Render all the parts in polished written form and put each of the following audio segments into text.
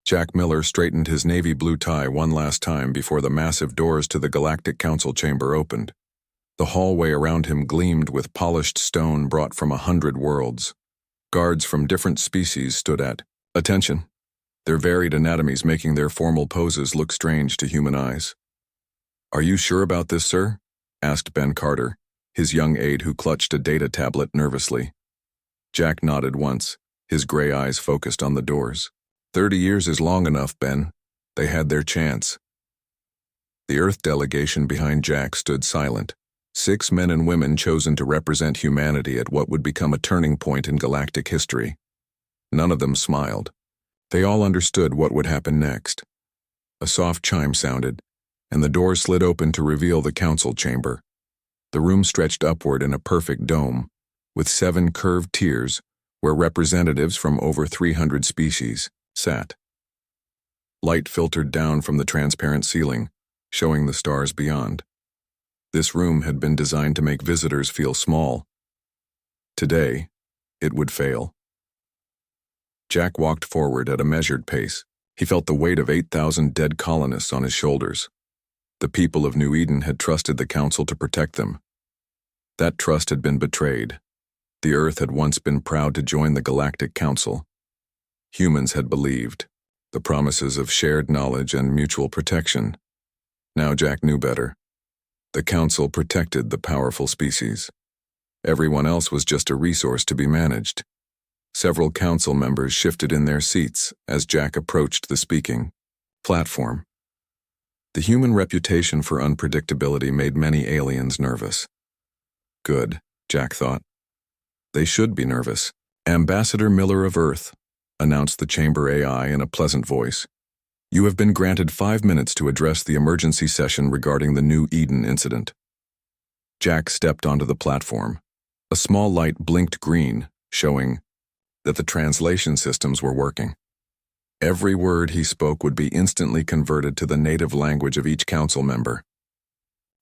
Jack Miller straightened his navy blue tie one last time before the massive doors to the Galactic Council chamber opened. The hallway around him gleamed with polished stone brought from 100 worlds. Guards from different species stood at attention, their varied anatomies making their formal poses look strange to human eyes. "Are you sure about this, sir?" asked Ben Carter, his young aide who clutched a data tablet nervously. Jack nodded once, his gray eyes focused on the doors. 30 years is long enough, Ben. They had their chance. The Earth delegation behind Jack stood silent. 6 men and women chosen to represent humanity at what would become a turning point in galactic history. None of them smiled. They all understood what would happen next. A soft chime sounded, and the door slid open to reveal the council chamber. The room stretched upward in a perfect dome, with 7 curved tiers where representatives from over 300 species sat. Light filtered down from the transparent ceiling, showing the stars beyond. This room had been designed to make visitors feel small. Today, it would fail. Jack walked forward at a measured pace. He felt the weight of 8,000 dead colonists on his shoulders. The people of New Eden had trusted the Council to protect them. That trust had been betrayed. The Earth had once been proud to join the Galactic Council. Humans had believed the promises of shared knowledge and mutual protection. Now Jack knew better. The Council protected the powerful species. Everyone else was just a resource to be managed. Several Council members shifted in their seats as Jack approached the speaking platform. The human reputation for unpredictability made many aliens nervous. Good, Jack thought. They should be nervous. Ambassador Miller of Earth, announced the chamber AI in a pleasant voice. You have been granted 5 minutes to address the emergency session regarding the New Eden incident. Jack stepped onto the platform. A small light blinked green, showing that the translation systems were working. Every word he spoke would be instantly converted to the native language of each council member.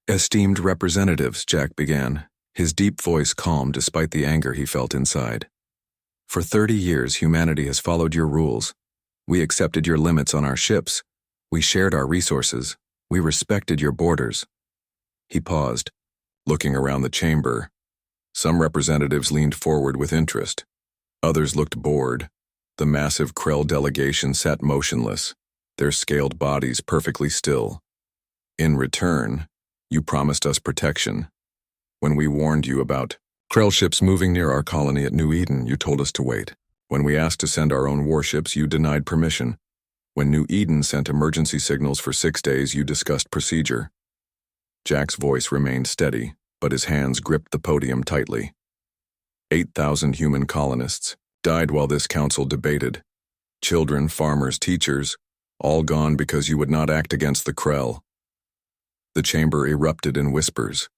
Esteemed representatives, Jack began, his deep voice calm despite the anger he felt inside. For 30 years, humanity has followed your rules. We accepted your limits on our ships. We shared our resources. We respected your borders. He paused, looking around the chamber. Some representatives leaned forward with interest. Others looked bored. The massive Krell delegation sat motionless, their scaled bodies perfectly still. In return, you promised us protection. When we warned you about Krell ships moving near our colony at New Eden, you told us to wait. When we asked to send our own warships, you denied permission. When New Eden sent emergency signals for 6 days, you discussed procedure. Jack's voice remained steady, but his hands gripped the podium tightly. 8,000 human colonists died while this council debated. Children, farmers, teachers, all gone because you would not act against the Krell. The chamber erupted in whispers.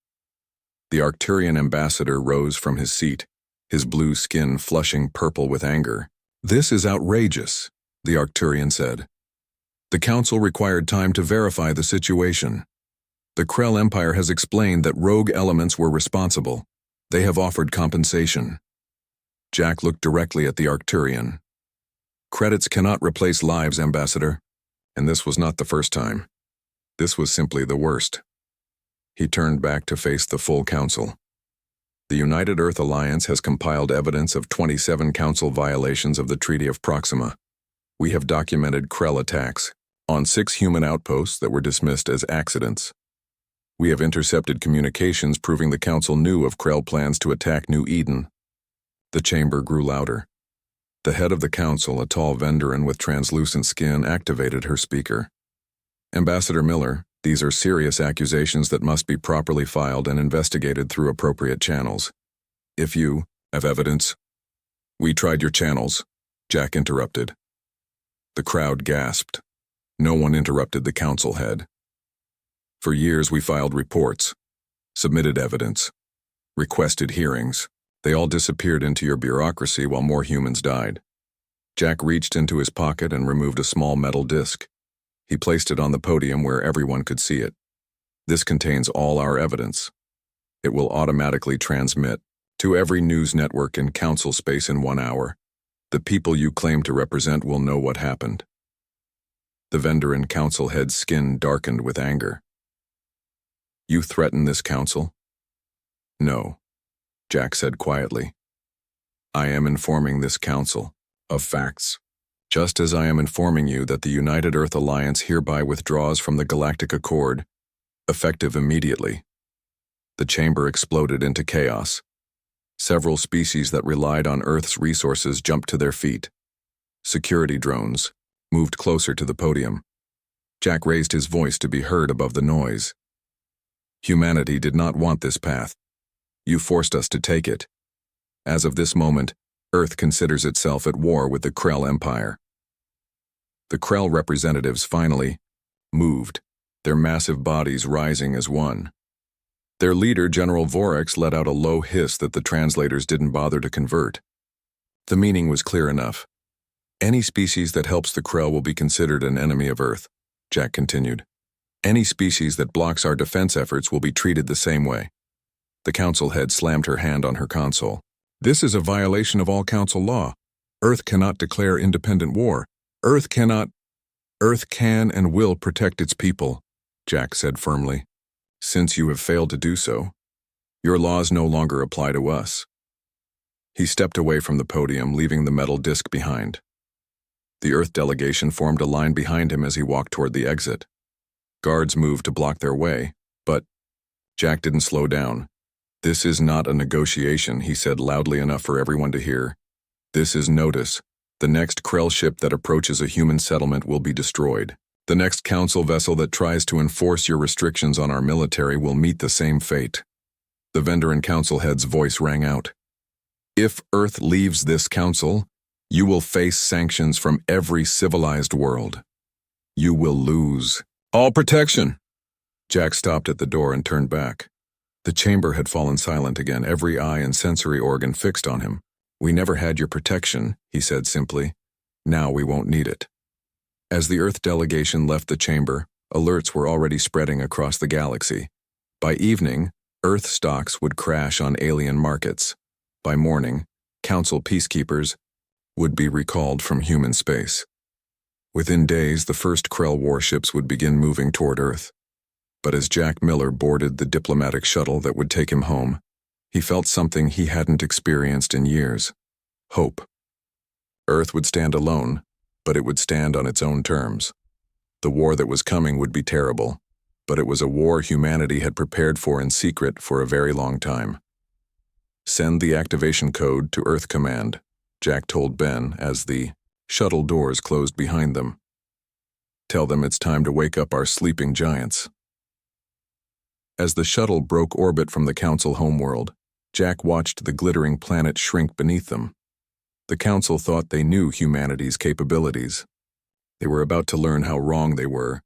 The Arcturian ambassador rose from his seat, his blue skin flushing purple with anger. This is outrageous, the Arcturian said. The council required time to verify the situation. The Krell Empire has explained that rogue elements were responsible. They have offered compensation. Jack looked directly at the Arcturian. Credits cannot replace lives, Ambassador. And this was not the first time. This was simply the worst. He turned back to face the full council. The United Earth Alliance has compiled evidence of 27 council violations of the Treaty of Proxima. We have documented Krell attacks on 6 human outposts that were dismissed as accidents. We have intercepted communications proving the council knew of Krell plans to attack New Eden. The chamber grew louder. The head of the council, a tall Venderan with translucent skin, activated her speaker. Ambassador Miller, these are serious accusations that must be properly filed and investigated through appropriate channels. If you have evidence. We tried your channels, Jack interrupted. The crowd gasped. No one interrupted the council head. For years we filed reports, submitted evidence, requested hearings. They all disappeared into your bureaucracy while more humans died. Jack reached into his pocket and removed a small metal disc. He placed it on the podium where everyone could see it. This contains all our evidence. It will automatically transmit to every news network in council space in 1 hour. The people you claim to represent will know what happened. The Venderan council head's skin darkened with anger. You threaten this council? No, Jack said quietly. I am informing this council of facts, just as I am informing you that the United Earth Alliance hereby withdraws from the Galactic Accord, effective immediately. The chamber exploded into chaos. Several species that relied on Earth's resources jumped to their feet. Security drones moved closer to the podium. Jack raised his voice to be heard above the noise. Humanity did not want this path. You forced us to take it. As of this moment, Earth considers itself at war with the Krell Empire. The Krell representatives finally moved, their massive bodies rising as one. Their leader, General Vorax, let out a low hiss that the translators didn't bother to convert. The meaning was clear enough. Any species that helps the Krell will be considered an enemy of Earth, Jack continued. Any species that blocks our defense efforts will be treated the same way. The council head slammed her hand on her console. This is a violation of all council law. Earth cannot declare independent war. Earth can and will protect its people, Jack said firmly. Since you have failed to do so, your laws no longer apply to us. He stepped away from the podium, leaving the metal disc behind. The Earth delegation formed a line behind him as he walked toward the exit. Guards moved to block their way, but Jack didn't slow down. This is not a negotiation, he said loudly enough for everyone to hear. This is notice. The next Krell ship that approaches a human settlement will be destroyed. The next council vessel that tries to enforce your restrictions on our military will meet the same fate. The Venderan council head's voice rang out. If Earth leaves this council, you will face sanctions from every civilized world. You will lose. All protection! Jack stopped at the door and turned back. The chamber had fallen silent again, every eye and sensory organ fixed on him. We never had your protection, he said simply. Now we won't need it. As the Earth delegation left the chamber, alerts were already spreading across the galaxy. By evening, Earth stocks would crash on alien markets. By morning, Council peacekeepers would be recalled from human space. Within days, the first Krell warships would begin moving toward Earth. But as Jack Miller boarded the diplomatic shuttle that would take him home, he felt something he hadn't experienced in years. Hope. Earth would stand alone, but it would stand on its own terms. The war that was coming would be terrible, but it was a war humanity had prepared for in secret for a very long time. Send the activation code to Earth Command, Jack told Ben as the shuttle doors closed behind them. Tell them it's time to wake up our sleeping giants. As the shuttle broke orbit from the Council homeworld, Jack watched the glittering planet shrink beneath them. The Council thought they knew humanity's capabilities. They were about to learn how wrong they were.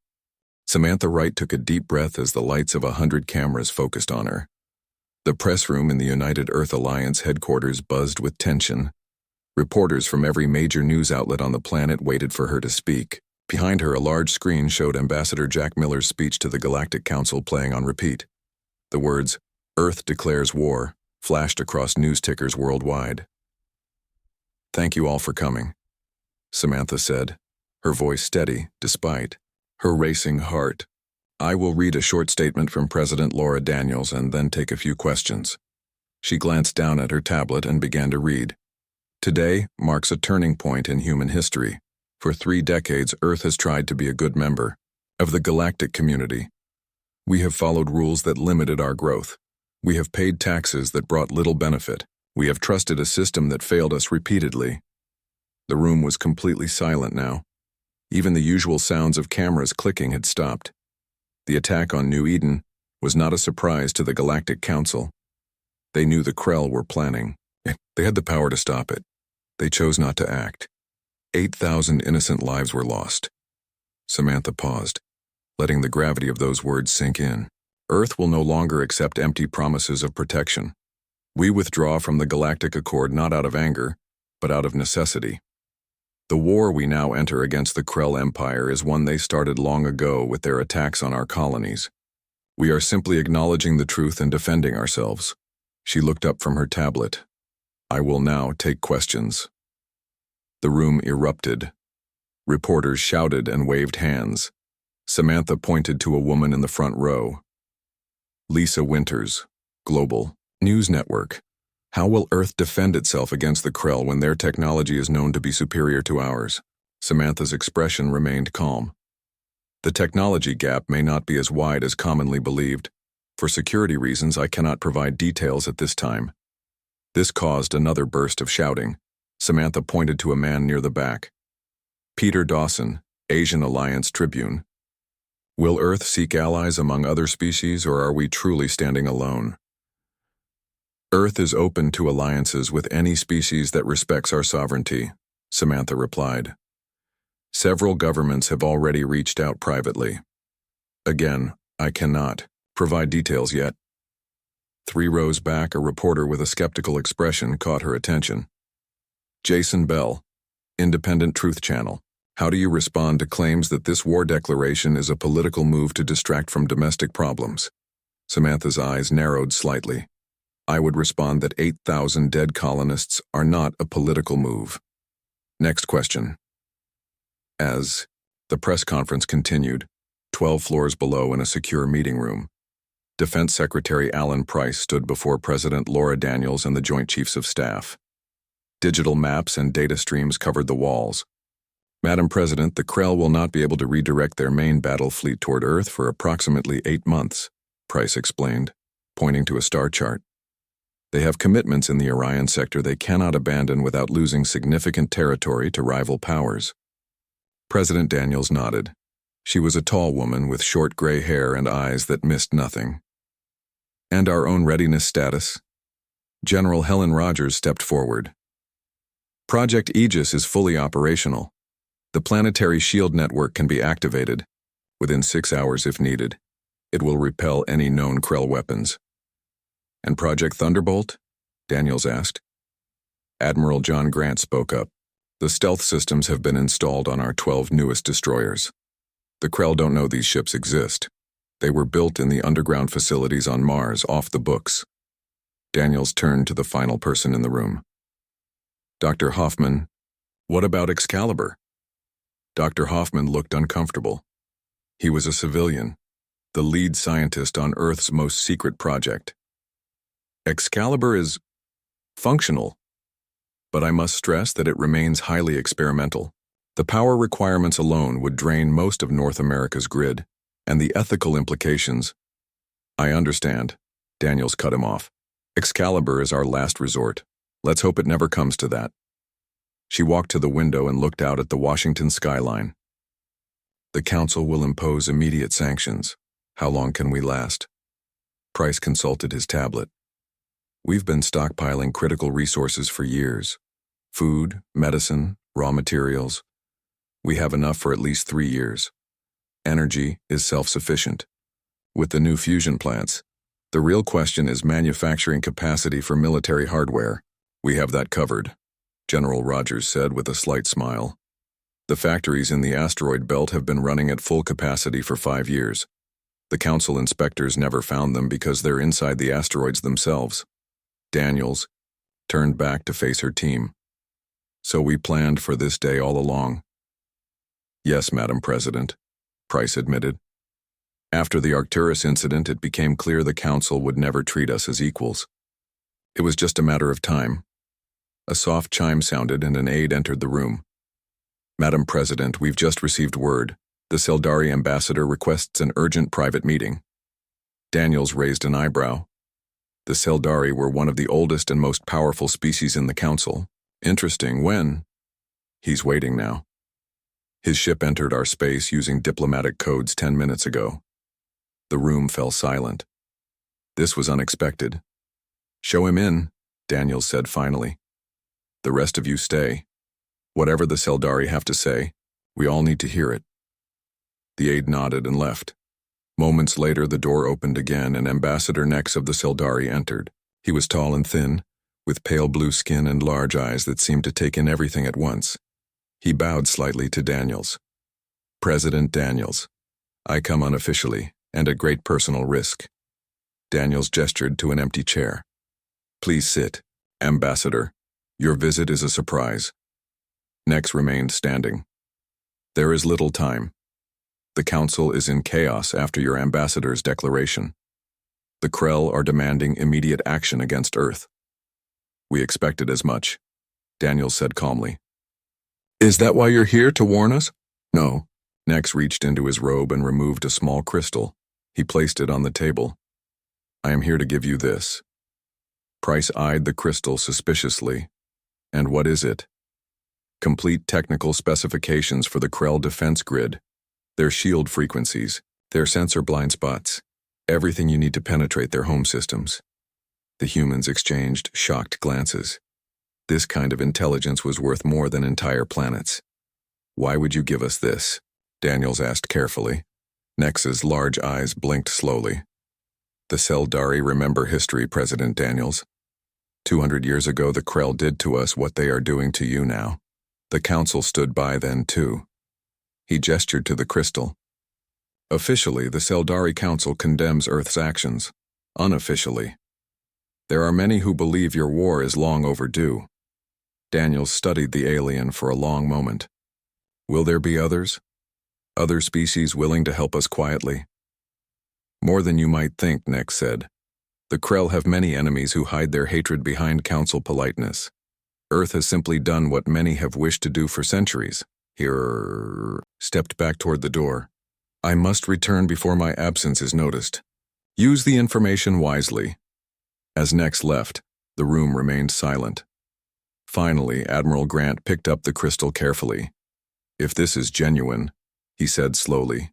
Samantha Wright took a deep breath as the lights of 100 cameras focused on her. The press room in the United Earth Alliance headquarters buzzed with tension. Reporters from every major news outlet on the planet waited for her to speak. Behind her, a large screen showed Ambassador Jack Miller's speech to the Galactic Council playing on repeat. The words, "Earth declares war," flashed across news tickers worldwide. Thank you all for coming, Samantha said, her voice steady despite her racing heart. I will read a short statement from President Laura Daniels and then take a few questions. She glanced down at her tablet and began to read. Today marks a turning point in human history. For 3 decades, Earth has tried to be a good member of the galactic community. We have followed rules that limited our growth. We have paid taxes that brought little benefit. We have trusted a system that failed us repeatedly. The room was completely silent now. Even the usual sounds of cameras clicking had stopped. The attack on New Eden was not a surprise to the Galactic Council. They knew the Krell were planning. They had the power to stop it. They chose not to act. 8,000 innocent lives were lost. Samantha paused, letting the gravity of those words sink in. Earth will no longer accept empty promises of protection. We withdraw from the Galactic Accord not out of anger, but out of necessity. The war we now enter against the Krell Empire is one they started long ago with their attacks on our colonies. We are simply acknowledging the truth and defending ourselves. She looked up from her tablet. I will now take questions. The room erupted. Reporters shouted and waved hands. Samantha pointed to a woman in the front row. Lisa Winters, Global News Network. How will Earth defend itself against the Krell when their technology is known to be superior to ours? Samantha's expression remained calm. The technology gap may not be as wide as commonly believed. For security reasons, I cannot provide details at this time. This caused another burst of shouting. Samantha pointed to a man near the back. Peter Dawson, Asian Alliance Tribune. Will Earth seek allies among other species, or are we truly standing alone? Earth is open to alliances with any species that respects our sovereignty, Samantha replied. Several governments have already reached out privately. Again, I cannot provide details yet. 3 rows back, a reporter with a skeptical expression caught her attention. Jason Bell, Independent Truth Channel. How do you respond to claims that this war declaration is a political move to distract from domestic problems? Samantha's eyes narrowed slightly. I would respond that 8,000 dead colonists are not a political move. Next question. As the press conference continued, 12 floors below in a secure meeting room, Defense Secretary Alan Price stood before President Laura Daniels and the Joint Chiefs of Staff. Digital maps and data streams covered the walls. Madam President, the Krell will not be able to redirect their main battle fleet toward Earth for approximately 8 months, Price explained, pointing to a star chart. They have commitments in the Orion sector they cannot abandon without losing significant territory to rival powers. President Daniels nodded. She was a tall woman with short gray hair and eyes that missed nothing. And our own readiness status? General Helen Rogers stepped forward. Project Aegis is fully operational. The planetary shield network can be activated. Within 6 hours if needed. It will repel any known Krell weapons. And Project Thunderbolt? Daniels asked. Admiral John Grant spoke up. The stealth systems have been installed on our 12 newest destroyers. The Krell don't know these ships exist. They were built in the underground facilities on Mars, off the books. Daniels turned to the final person in the room. Dr. Hoffman, what about Excalibur? Dr. Hoffman looked uncomfortable. He was a civilian, the lead scientist on Earth's most secret project. Excalibur is functional, but I must stress that it remains highly experimental. The power requirements alone would drain most of North America's grid, and the ethical implications. I understand, Daniels cut him off. Excalibur is our last resort. Let's hope it never comes to that. She walked to the window and looked out at the Washington skyline. The Council will impose immediate sanctions. How long can we last? Price consulted his tablet. We've been stockpiling critical resources for years. Food, medicine, raw materials. We have enough for at least 3 years. Energy is self-sufficient. With the new fusion plants, the real question is manufacturing capacity for military hardware. We have that covered, General Rogers said with a slight smile. The factories in the asteroid belt have been running at full capacity for 5 years. The Council inspectors never found them because they're inside the asteroids themselves. Daniels turned back to face her team. So we planned for this day all along. Yes, Madam President, Price admitted. After the Arcturus incident, it became clear the Council would never treat us as equals. It was just a matter of time. A soft chime sounded and an aide entered the room. Madam President, we've just received word. The Seldari ambassador requests an urgent private meeting. Daniels raised an eyebrow. The Seldari were one of the oldest and most powerful species in the Council. Interesting. When? He's waiting now. His ship entered our space using diplomatic codes 10 minutes ago. The room fell silent. This was unexpected. Show him in, Daniels said finally. The rest of you stay. Whatever the Seldari have to say, we all need to hear it. The aide nodded and left. Moments later, the door opened again and Ambassador Nex of the Seldari entered. He was tall and thin, with pale blue skin and large eyes that seemed to take in everything at once. He bowed slightly to Daniels. President Daniels, I come unofficially and at great personal risk. Daniels gestured to an empty chair. Please sit, Ambassador. Your visit is a surprise. Nex remained standing. There is little time. The Council is in chaos after your ambassador's declaration. The Krell are demanding immediate action against Earth. We expected as much, Daniels said calmly. Is that why you're here, to warn us? No. Nex reached into his robe and removed a small crystal. He placed it on the table. I am here to give you this. Price eyed the crystal suspiciously. And what is it? Complete technical specifications for the Krell defense grid. Their shield frequencies, their sensor blind spots, everything you need to penetrate their home systems. The humans exchanged shocked glances. This kind of intelligence was worth more than entire planets. Why would you give us this? Daniels asked carefully. Nex's large eyes blinked slowly. The Seldari remember history, President Daniels. 200 years ago, the Krell did to us what they are doing to you now. The Council stood by then, too. He gestured to the crystal. Officially, the Seldari Council condemns Earth's actions. Unofficially, there are many who believe your war is long overdue. Daniels studied the alien for a long moment. Will there be others? Other species willing to help us quietly? More than you might think, Nex said. The Krell have many enemies who hide their hatred behind Council politeness. Earth has simply done what many have wished to do for centuries. He stepped back toward the door. I must return before my absence is noticed. Use the information wisely. As Nex left, the room remained silent. Finally, Admiral Grant picked up the crystal carefully. If this is genuine, he said slowly,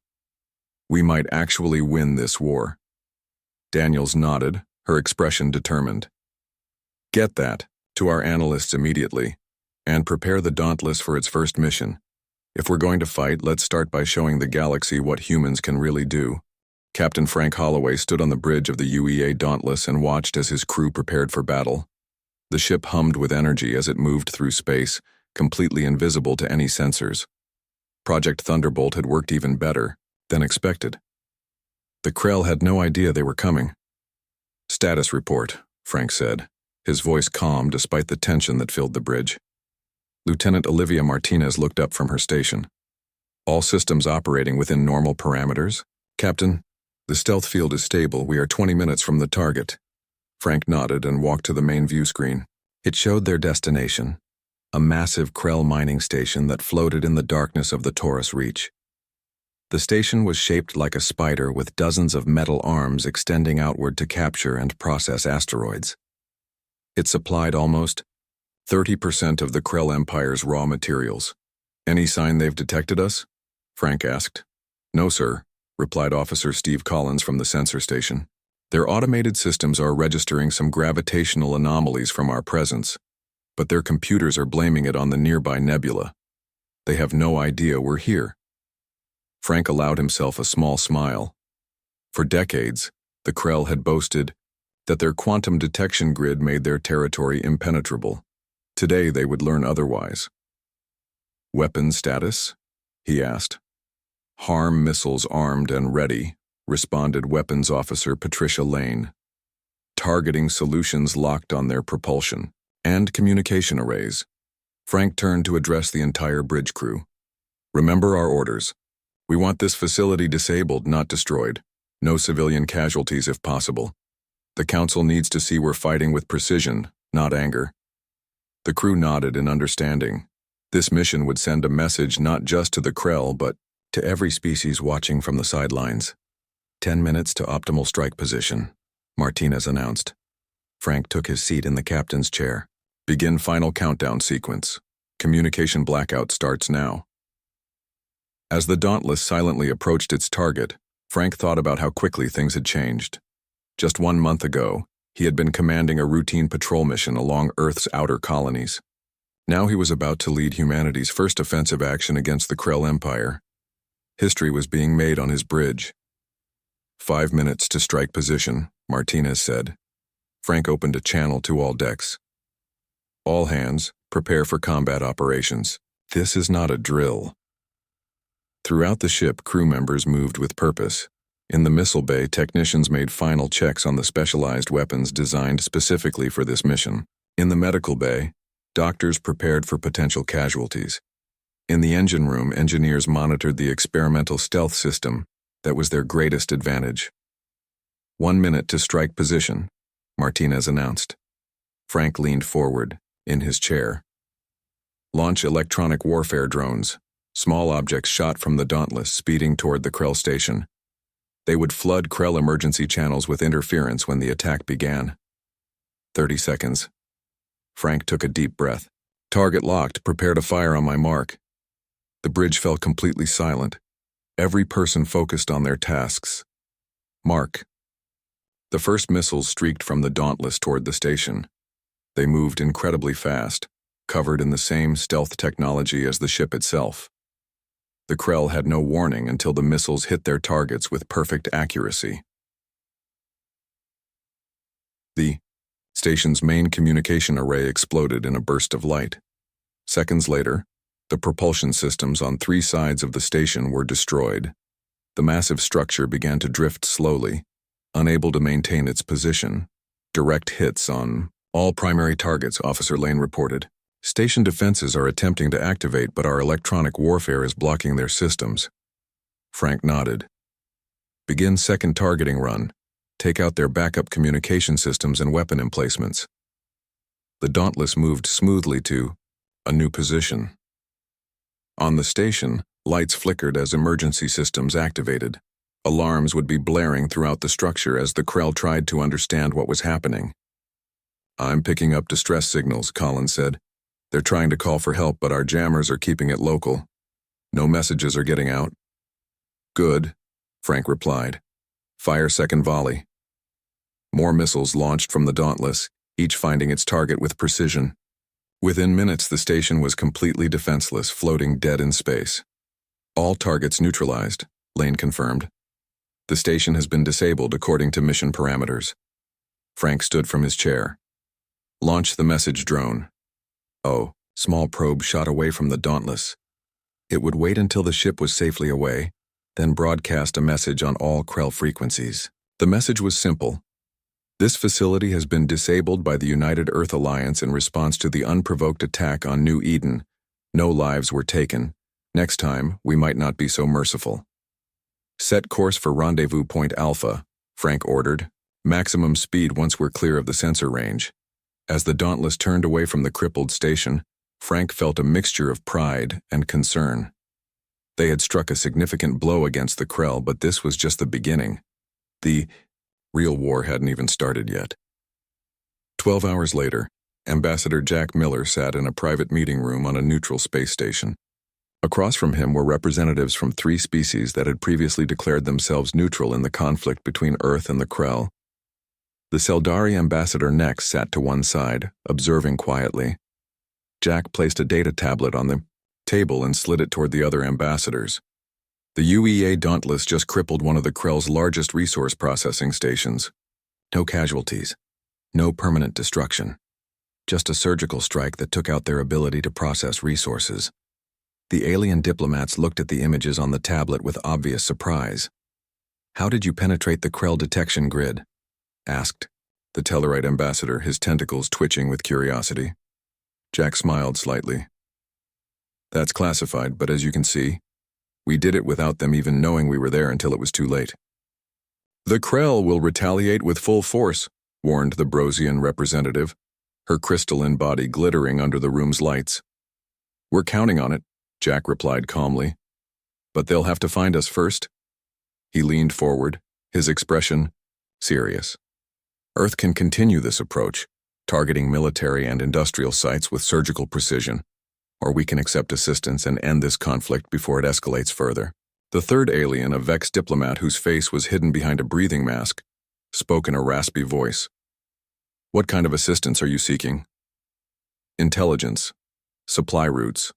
we might actually win this war. Daniels nodded, her expression determined. Get that to our analysts immediately, and prepare the Dauntless for its first mission. If we're going to fight, let's start by showing the galaxy what humans can really do. Captain Frank Holloway stood on the bridge of the UEA Dauntless and watched as his crew prepared for battle. The ship hummed with energy as it moved through space, completely invisible to any sensors. Project Thunderbolt had worked even better than expected. The Krell had no idea they were coming. Status report, Frank said, his voice calm despite the tension that filled the bridge. Lieutenant Olivia Martinez looked up from her station. All systems operating within normal parameters? Captain, the stealth field is stable. We are 20 minutes from the target. Frank nodded and walked to the main view screen. It showed their destination, a massive Krell mining station that floated in the darkness of the Taurus Reach. The station was shaped like a spider with dozens of metal arms extending outward to capture and process asteroids. It supplied almost 30% of the Krell Empire's raw materials. Any sign they've detected us? Frank asked. No, sir, replied Officer Steve Collins from the sensor station. Their automated systems are registering some gravitational anomalies from our presence, but their computers are blaming it on the nearby nebula. They have no idea we're here. Frank allowed himself a small smile. For decades, the Krell had boasted that their quantum detection grid made their territory impenetrable. Today they would learn otherwise. Weapons status? He asked. Harm missiles armed and ready, responded Weapons Officer Patricia Lane. Targeting solutions locked on their propulsion, and communication arrays. Frank turned to address the entire bridge crew. Remember our orders. We want this facility disabled, not destroyed. No civilian casualties if possible. The Council needs to see we're fighting with precision, not anger. The crew nodded in understanding. This mission would send a message not just to the Krell, but to every species watching from the sidelines. 10 minutes to optimal strike position, Martinez announced. Frank took his seat in the captain's chair. Begin final countdown sequence. Communication blackout starts now. As the Dauntless silently approached its target, Frank thought about how quickly things had changed. Just 1 month ago, he had been commanding a routine patrol mission along Earth's outer colonies. Now he was about to lead humanity's first offensive action against the Krell Empire. History was being made on his bridge. 5 minutes to strike position, Martinez said. Frank opened a channel to all decks. All hands, prepare for combat operations. This is not a drill. Throughout the ship, crew members moved with purpose. In the missile bay, technicians made final checks on the specialized weapons designed specifically for this mission. In the medical bay, doctors prepared for potential casualties. In the engine room, engineers monitored the experimental stealth system that was their greatest advantage. 1 minute to strike position, Martinez announced. Frank leaned forward, in his chair. Launch electronic warfare drones, small objects shot from the Dauntless speeding toward the Krell station. They would flood Krell emergency channels with interference when the attack began. 30 seconds. Frank took a deep breath. Target locked, prepare to fire on my mark. The bridge fell completely silent. Every person focused on their tasks. Mark. The first missiles streaked from the Dauntless toward the station. They moved incredibly fast, covered in the same stealth technology as the ship itself. The Krell had no warning until the missiles hit their targets with perfect accuracy. The station's main communication array exploded in a burst of light. Seconds later, the propulsion systems on 3 sides of the station were destroyed. The massive structure began to drift slowly, unable to maintain its position. Direct hits on all primary targets, Officer Lane reported. Station defenses are attempting to activate, but our electronic warfare is blocking their systems. Frank nodded. Begin second targeting run. Take out their backup communication systems and weapon emplacements. The Dauntless moved smoothly to a new position. On the station, lights flickered as emergency systems activated. Alarms would be blaring throughout the structure as the Krell tried to understand what was happening. I'm picking up distress signals, Collins said. They're trying to call for help, but our jammers are keeping it local. No messages are getting out. Good, Frank replied. Fire second volley. More missiles launched from the Dauntless, each finding its target with precision. Within minutes, the station was completely defenseless, floating dead in space. All targets neutralized, Lane confirmed. The station has been disabled according to mission parameters. Frank stood from his chair. Launch the message drone. Oh, small probe shot away from the Dauntless. It would wait until the ship was safely away, then broadcast a message on all Krell frequencies. The message was simple. This facility has been disabled by the United Earth Alliance in response to the unprovoked attack on New Eden. No lives were taken. Next time, we might not be so merciful. Set course for Rendezvous Point Alpha, Frank ordered. Maximum speed once we're clear of the sensor range. As the Dauntless turned away from the crippled station, Frank felt a mixture of pride and concern. They had struck a significant blow against the Krell, but this was just the beginning. The real war hadn't even started yet. 12 hours later, Ambassador Jack Miller sat in a private meeting room on a neutral space station. Across from him were representatives from 3 species that had previously declared themselves neutral in the conflict between Earth and the Krell. The Seldari ambassador next sat to one side, observing quietly. Jack placed a data tablet on the table and slid it toward the other ambassadors. The UEA Dauntless just crippled one of the Krell's largest resource processing stations. No casualties. No permanent destruction. Just a surgical strike that took out their ability to process resources. The alien diplomats looked at the images on the tablet with obvious surprise. How did you penetrate the Krell detection grid? Asked the Tellarite ambassador, his tentacles twitching with curiosity. Jack smiled slightly. That's classified, but as you can see, we did it without them even knowing we were there until it was too late. The Krell will retaliate with full force, warned the Brosian representative, her crystalline body glittering under the room's lights. We're counting on it, Jack replied calmly. But they'll have to find us first. He leaned forward, his expression serious. Earth can continue this approach, targeting military and industrial sites with surgical precision, or we can accept assistance and end this conflict before it escalates further. The third alien, a vexed diplomat whose face was hidden behind a breathing mask, spoke in a raspy voice. What kind of assistance are you seeking? Intelligence, supply routes,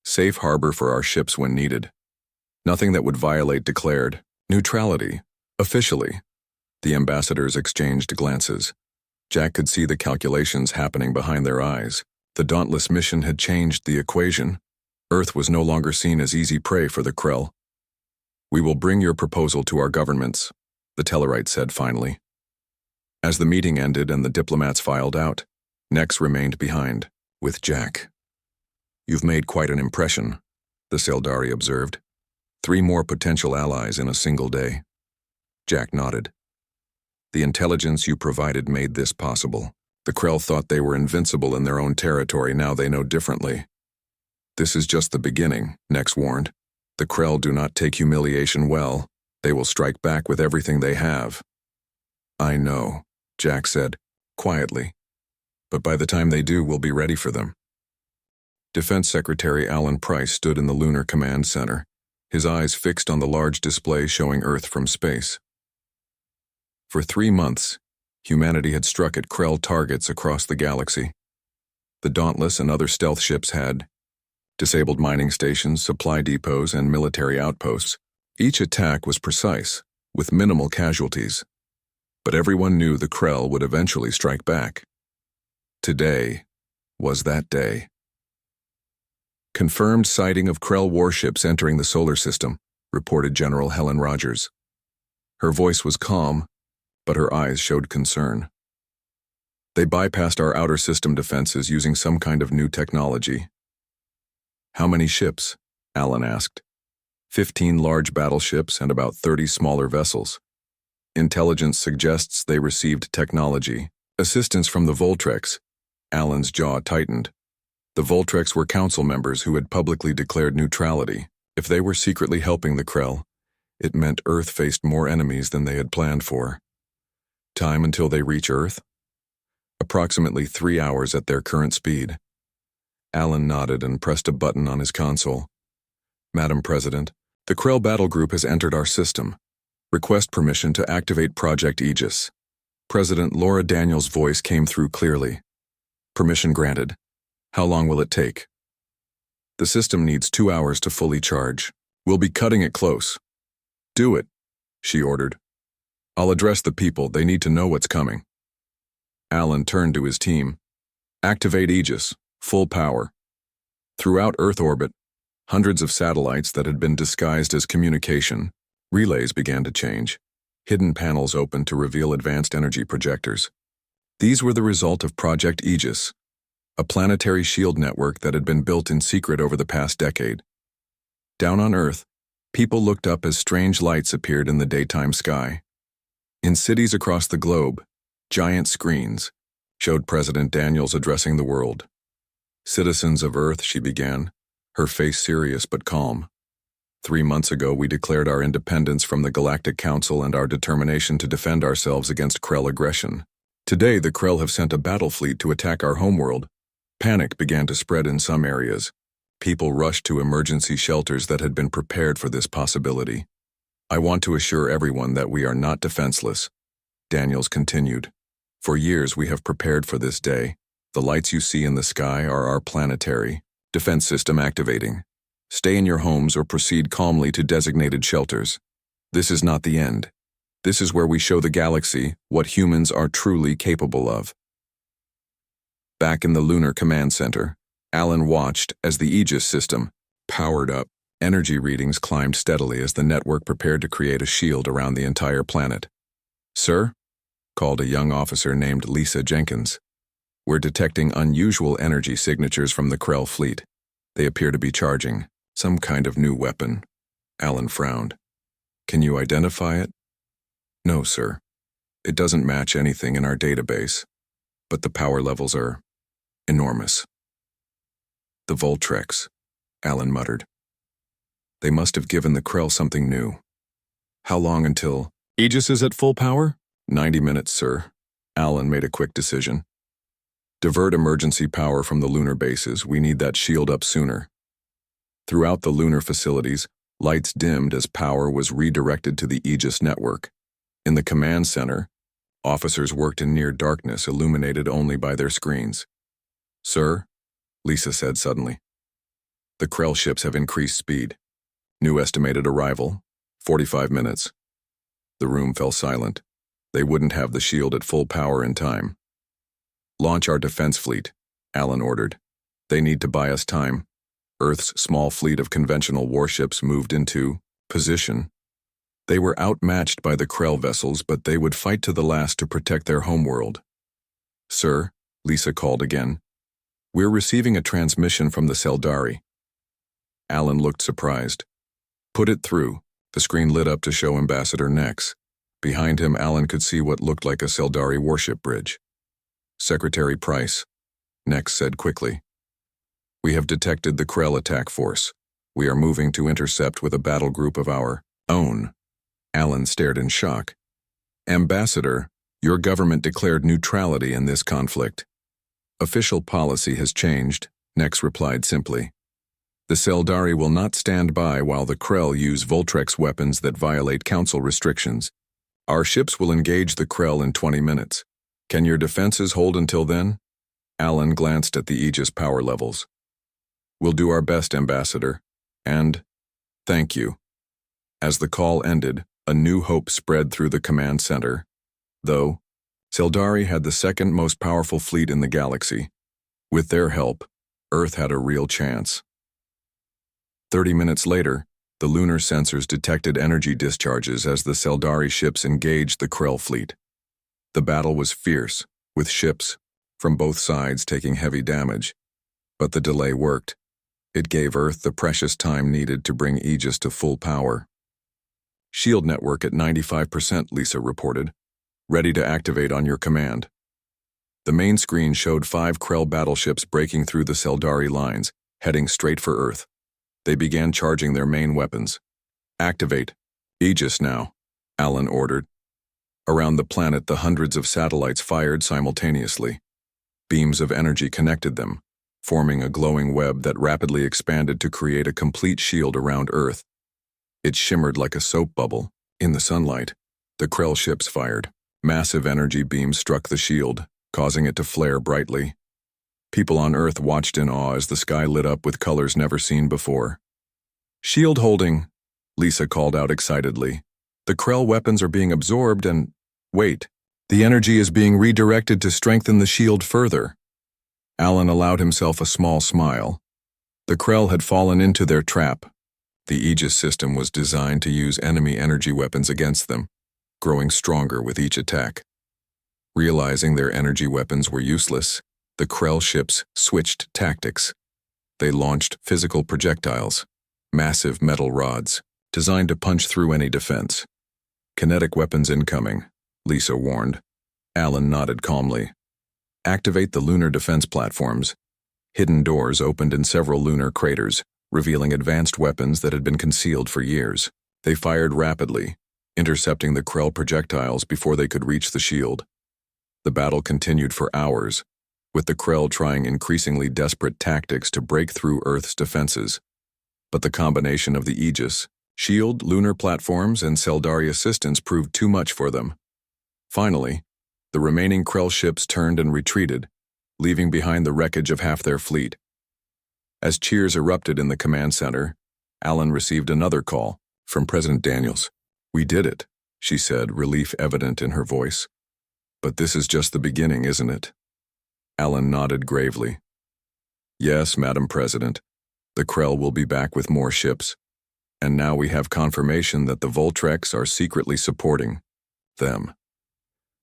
safe harbor for our ships when needed. Nothing that would violate declared neutrality, officially. The ambassadors exchanged glances. Jack could see the calculations happening behind their eyes. The Dauntless mission had changed the equation. Earth was no longer seen as easy prey for the Krell. We will bring your proposal to our governments, the Tellarite said finally. As the meeting ended and the diplomats filed out, Nex remained behind, with Jack. You've made quite an impression, the Seldari observed. 3 more potential allies in a single day. Jack nodded. The intelligence you provided made this possible. The Krell thought they were invincible in their own territory, now they know differently. This is just the beginning, Nex warned. The Krell do not take humiliation well. They will strike back with everything they have. I know, Jack said, quietly. But by the time they do, we'll be ready for them. Defense Secretary Alan Price stood in the Lunar Command Center, his eyes fixed on the large display showing Earth from space. For 3 months, humanity had struck at Krell targets across the galaxy. The Dauntless and other stealth ships had disabled mining stations, supply depots, and military outposts. Each attack was precise, with minimal casualties. But everyone knew the Krell would eventually strike back. Today was that day. Confirmed sighting of Krell warships entering the solar system, reported General Helen Rogers. Her voice was calm, but her eyes showed concern. They bypassed our outer system defenses using some kind of new technology. How many ships? Alan asked. 15 large battleships and about 30 smaller vessels. Intelligence suggests they received technology, assistance from the Voltrex. Alan's jaw tightened. The Voltrex were council members who had publicly declared neutrality. If they were secretly helping the Krell, it meant Earth faced more enemies than they had planned for. Time until they reach Earth? Approximately 3 hours at their current speed. Alan nodded and pressed a button on his console. Madam President, the Krell battle group has entered our system. Request permission to activate Project Aegis. President Laura Daniels' voice came through clearly. Permission granted. How long will it take? The system needs 2 hours to fully charge. We'll be cutting it close. Do it, she ordered. I'll address the people. They need to know what's coming. Alan turned to his team. Activate Aegis, full power. Throughout Earth orbit, hundreds of satellites that had been disguised as communication, relays began to change. Hidden panels opened to reveal advanced energy projectors. These were the result of Project Aegis, a planetary shield network that had been built in secret over the past decade. Down on Earth, people looked up as strange lights appeared in the daytime sky. In cities across the globe, giant screens showed President Daniels addressing the world. Citizens of Earth, she began, her face serious but calm. 3 months ago, we declared our independence from the Galactic Council and our determination to defend ourselves against Krell aggression. Today, the Krell have sent a battle fleet to attack our homeworld. Panic began to spread in some areas. People rushed to emergency shelters that had been prepared for this possibility. I want to assure everyone that we are not defenseless, Daniels continued. For years, we have prepared for this day. The lights you see in the sky are our planetary defense system activating. Stay in your homes or proceed calmly to designated shelters. This is not the end. This is where we show the galaxy what humans are truly capable of. Back in the Lunar Command Center, Alan watched as the Aegis system powered up. Energy readings climbed steadily as the network prepared to create a shield around the entire planet. Sir? Called a young officer named Lisa Jenkins. We're detecting unusual energy signatures from the Krell fleet. They appear to be charging some kind of new weapon. Alan frowned. Can you identify it? No, sir. It doesn't match anything in our database, but the power levels are enormous. The Voltrex, Alan muttered. They must have given the Krell something new. How long until Aegis is at full power? 90 minutes, sir. Alan made a quick decision. Divert emergency power from the lunar bases. We need that shield up sooner. Throughout the lunar facilities, lights dimmed as power was redirected to the Aegis network. In the command center, officers worked in near darkness, illuminated only by their screens. Sir, Lisa said suddenly. The Krell ships have increased speed. New estimated arrival, 45 minutes. The room fell silent. They wouldn't have the shield at full power in time. Launch our defense fleet, Alan ordered. They need to buy us time. Earth's small fleet of conventional warships moved into position. They were outmatched by the Krell vessels, but they would fight to the last to protect their homeworld. Sir, Lisa called again. We're receiving a transmission from the Seldari. Alan looked surprised. Put it through. The screen lit up to show Ambassador Nex. Behind him, Alan could see what looked like a Seldari warship bridge. Secretary Price, Nex said quickly. We have detected the Krell attack force. We are moving to intercept with a battle group of our own. Alan stared in shock. Ambassador, your government declared neutrality in this conflict. Official policy has changed, Nex replied simply. The Seldari will not stand by while the Krell use Voltrex weapons that violate Council restrictions. Our ships will engage the Krell in 20 minutes. Can your defenses hold until then? Alan glanced at the Aegis power levels. We'll do our best, Ambassador. And thank you. As the call ended, a new hope spread through the command center. Though, Seldari had the second most powerful fleet in the galaxy. With their help, Earth had a real chance. 30 minutes later, the lunar sensors detected energy discharges as the Seldari ships engaged the Krell fleet. The battle was fierce, with ships from both sides taking heavy damage. But the delay worked. It gave Earth the precious time needed to bring Aegis to full power. Shield network at 95%, Lisa reported. Ready to activate on your command. The main screen showed 5 Krell battleships breaking through the Seldari lines, heading straight for Earth. They began charging their main weapons. Activate. Aegis now, Alan ordered. Around the planet, the hundreds of satellites fired simultaneously. Beams of energy connected them, forming a glowing web that rapidly expanded to create a complete shield around Earth. It shimmered like a soap bubble. In the sunlight, the Krell ships fired. Massive energy beams struck the shield, causing it to flare brightly. People on Earth watched in awe as the sky lit up with colors never seen before. Shield holding, Lisa called out excitedly. The Krell weapons are being absorbed and… wait, the energy is being redirected to strengthen the shield further. Alan allowed himself a small smile. The Krell had fallen into their trap. The Aegis system was designed to use enemy energy weapons against them, growing stronger with each attack. Realizing their energy weapons were useless, the Krell ships switched tactics. They launched physical projectiles, massive metal rods, designed to punch through any defense. Kinetic weapons incoming, Lisa warned. Alan nodded calmly. Activate the lunar defense platforms. Hidden doors opened in several lunar craters, revealing advanced weapons that had been concealed for years. They fired rapidly, intercepting the Krell projectiles before they could reach the shield. The battle continued for hours, with the Krell trying increasingly desperate tactics to break through Earth's defenses. But the combination of the Aegis, shield, lunar platforms, and Seldari assistance proved too much for them. Finally, the remaining Krell ships turned and retreated, leaving behind the wreckage of half their fleet. As cheers erupted in the command center, Alan received another call from President Daniels. We did it, she said, relief evident in her voice. But this is just the beginning, isn't it? Alan nodded gravely. Yes, Madam President. The Krell will be back with more ships. And now we have confirmation that the Voltrex are secretly supporting them.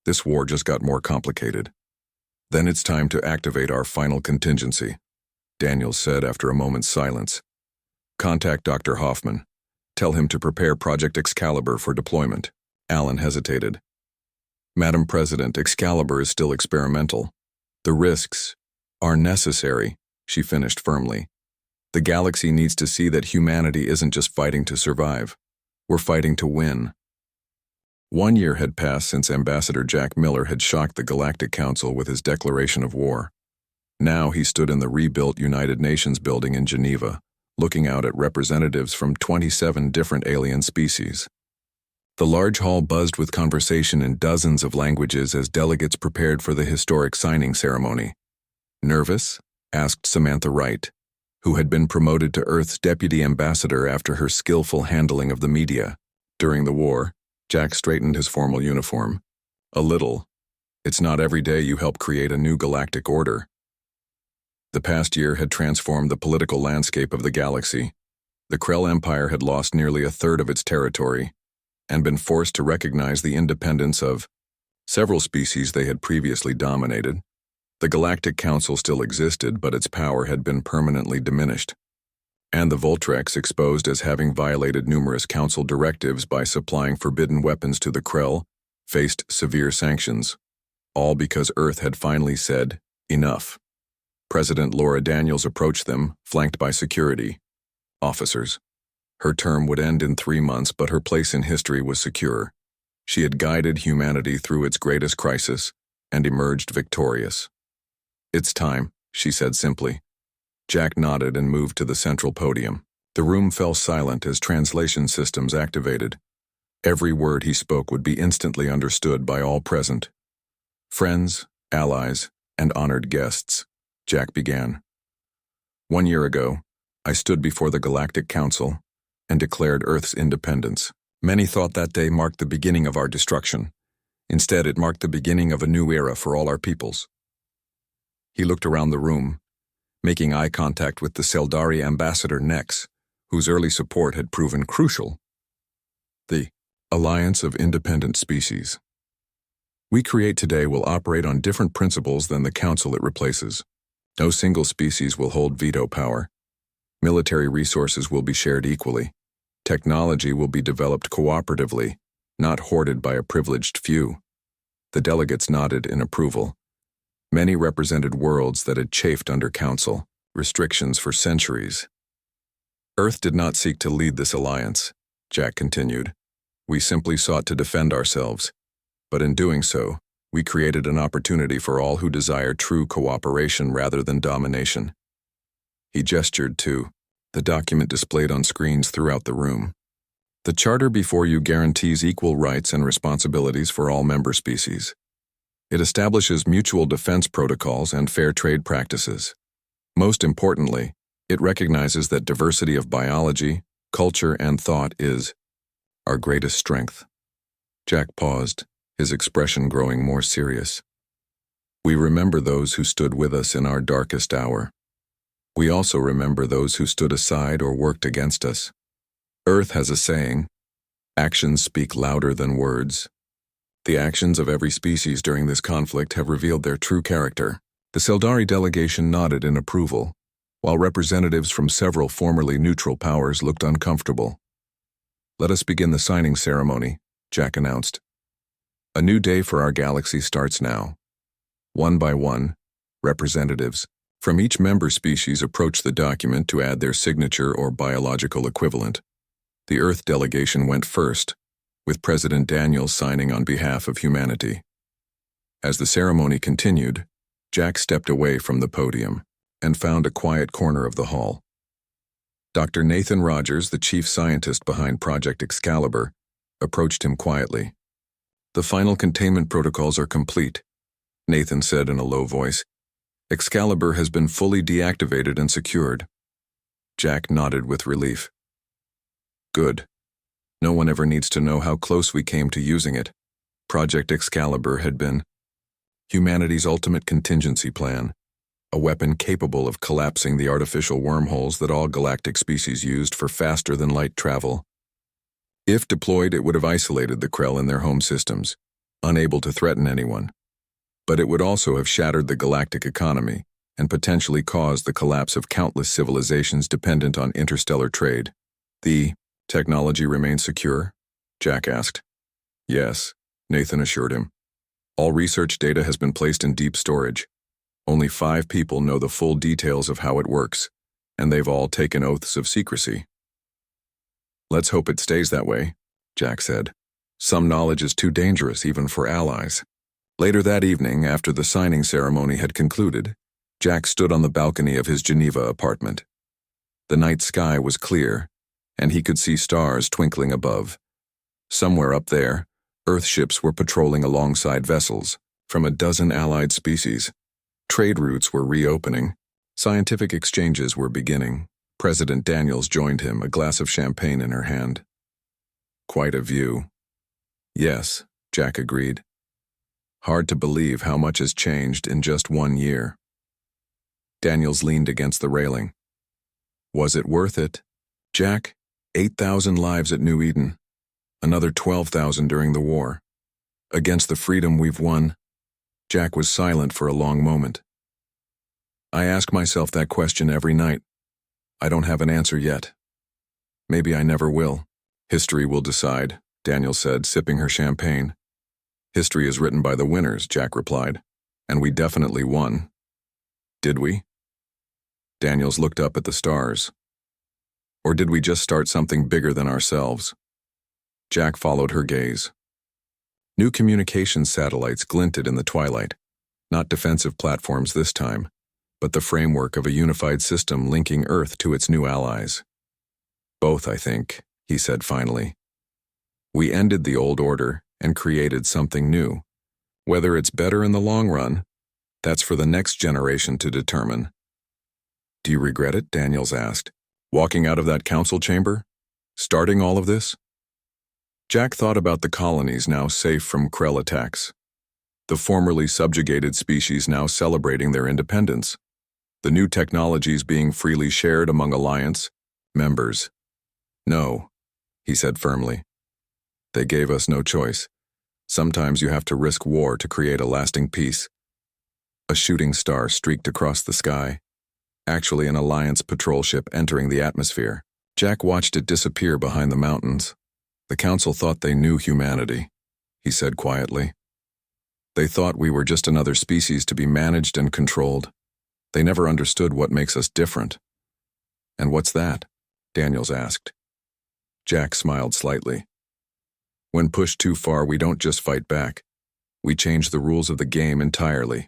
This war just got more complicated. Then it's time to activate our final contingency, Daniels said after a moment's silence. Contact Dr. Hoffman. Tell him to prepare Project Excalibur for deployment. Alan hesitated. Madam President, Excalibur is still experimental. The risks are necessary, she finished firmly. The galaxy needs to see that humanity isn't just fighting to survive. We're fighting to win. 1 year had passed since Ambassador Jack Miller had shocked the Galactic Council with his declaration of war. Now he stood in the rebuilt United Nations building in Geneva, looking out at representatives from 27 different alien species. The large hall buzzed with conversation in dozens of languages as delegates prepared for the historic signing ceremony. Nervous? Asked Samantha Wright, who had been promoted to Earth's deputy ambassador after her skillful handling of the media. During the war, Jack straightened his formal uniform. A little. It's not every day you help create a new galactic order. The past year had transformed the political landscape of the galaxy. The Krell Empire had lost nearly a third of its territory and been forced to recognize the independence of several species they had previously dominated. The Galactic Council still existed, but its power had been permanently diminished. And the Voltrex, exposed as having violated numerous council directives by supplying forbidden weapons to the Krell, faced severe sanctions, all because Earth had finally said, enough. President Laura Daniels approached them, flanked by security officers. Her term would end in 3 months, but her place in history was secure. She had guided humanity through its greatest crisis and emerged victorious. "It's time," she said simply. Jack nodded and moved to the central podium. The room fell silent as translation systems activated. Every word he spoke would be instantly understood by all present. "Friends, allies, and honored guests," Jack began. "1 year ago, I stood before the Galactic Council and declared Earth's independence. Many thought that day marked the beginning of our destruction. Instead, it marked the beginning of a new era for all our peoples." He looked around the room, making eye contact with the Seldari ambassador Nex, whose early support had proven crucial. "The Alliance of Independent Species we create today will operate on different principles than the council it replaces. No single species will hold veto power. Military resources will be shared equally. Technology will be developed cooperatively, not hoarded by a privileged few." The delegates nodded in approval. Many represented worlds that had chafed under council restrictions for centuries. "Earth did not seek to lead this alliance," Jack continued. "We simply sought to defend ourselves. But in doing so, we created an opportunity for all who desire true cooperation rather than domination." He gestured to the document displayed on screens throughout the room. "The charter before you guarantees equal rights and responsibilities for all member species. It establishes mutual defense protocols and fair trade practices. Most importantly, it recognizes that diversity of biology, culture, and thought is our greatest strength." Jack paused, his expression growing more serious. "We remember those who stood with us in our darkest hour. We also remember those who stood aside or worked against us. Earth has a saying, actions speak louder than words. The actions of every species during this conflict have revealed their true character." The Seldari delegation nodded in approval, while representatives from several formerly neutral powers looked uncomfortable. "Let us begin the signing ceremony," Jack announced. "A new day for our galaxy starts now." One by one, representatives from each member species approached the document to add their signature or biological equivalent. The Earth delegation went first, with President Daniels signing on behalf of humanity. As the ceremony continued, Jack stepped away from the podium and found a quiet corner of the hall. Dr. Nathan Rogers, the chief scientist behind Project Excalibur, approached him quietly. "The final containment protocols are complete," Nathan said in a low voice. "Excalibur has been fully deactivated and secured." Jack nodded with relief. "Good. No one ever needs to know how close we came to using it." Project Excalibur had been humanity's ultimate contingency plan, a weapon capable of collapsing the artificial wormholes that all galactic species used for faster-than-light travel. If deployed, it would have isolated the Krell in their home systems, unable to threaten anyone. But it would also have shattered the galactic economy and potentially caused the collapse of countless civilizations dependent on interstellar trade. "The technology remains secure?" Jack asked. "Yes," Nathan assured him. "All research data has been placed in deep storage. Only 5 people know the full details of how it works, and they've all taken oaths of secrecy." "Let's hope it stays that way," Jack said. "Some knowledge is too dangerous even for allies." Later that evening, after the signing ceremony had concluded, Jack stood on the balcony of his Geneva apartment. The night sky was clear, and he could see stars twinkling above. Somewhere up there, Earth ships were patrolling alongside vessels from a dozen allied species. Trade routes were reopening. Scientific exchanges were beginning. President Daniels joined him, a glass of champagne in her hand. "Quite a view." "Yes," Jack agreed. "Hard to believe how much has changed in just 1 year." Daniels leaned against the railing. "Was it worth it?" "Jack, 8,000 lives at New Eden. Another 12,000 during the war. Against the freedom we've won." Jack was silent for a long moment. "I ask myself that question every night. I don't have an answer yet. Maybe I never will. History will decide, Daniel said, sipping her champagne. History is written by the winners, Jack replied. And we definitely won. Did we? Daniels looked up at the stars. Or did we just start something bigger than ourselves? Jack followed her gaze. New communications satellites glinted in the twilight. Not defensive platforms this time, but the framework of a unified system linking Earth to its new allies. Both, I think, he said finally. We ended the old order and created something new. Whether it's better in the long run, that's for the next generation to determine. Do you regret it? Daniels asked. Walking out of that council chamber? Starting all of this? Jack thought about the colonies now safe from Krell attacks. The formerly subjugated species now celebrating their independence. The new technologies being freely shared among Alliance members. No, he said firmly. They gave us no choice. Sometimes you have to risk war to create a lasting peace. A shooting star streaked across the sky. Actually an Alliance patrol ship entering the atmosphere. Jack watched it disappear behind the mountains. The council thought they knew humanity, he said quietly. They thought we were just another species to be managed and controlled. They never understood what makes us different. And what's that? Daniels asked. Jack smiled slightly. When pushed too far, we don't just fight back. We change the rules of the game entirely.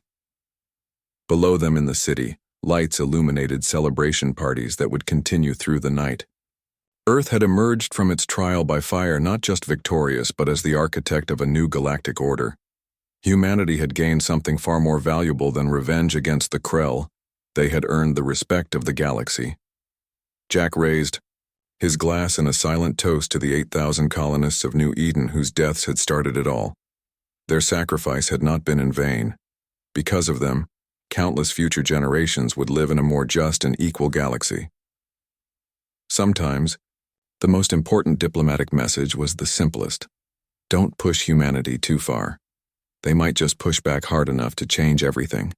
Below them in the city, lights illuminated celebration parties that would continue through the night. Earth had emerged from its trial by fire not just victorious, but as the architect of a new galactic order. Humanity had gained something far more valuable than revenge against the Krell. They had earned the respect of the galaxy. Jack raised his glass in a silent toast to the 8,000 colonists of New Eden whose deaths had started it all. Their sacrifice had not been in vain. Because of them, countless future generations would live in a more just and equal galaxy. Sometimes, the most important diplomatic message was the simplest. Don't push humanity too far. They might just push back hard enough to change everything.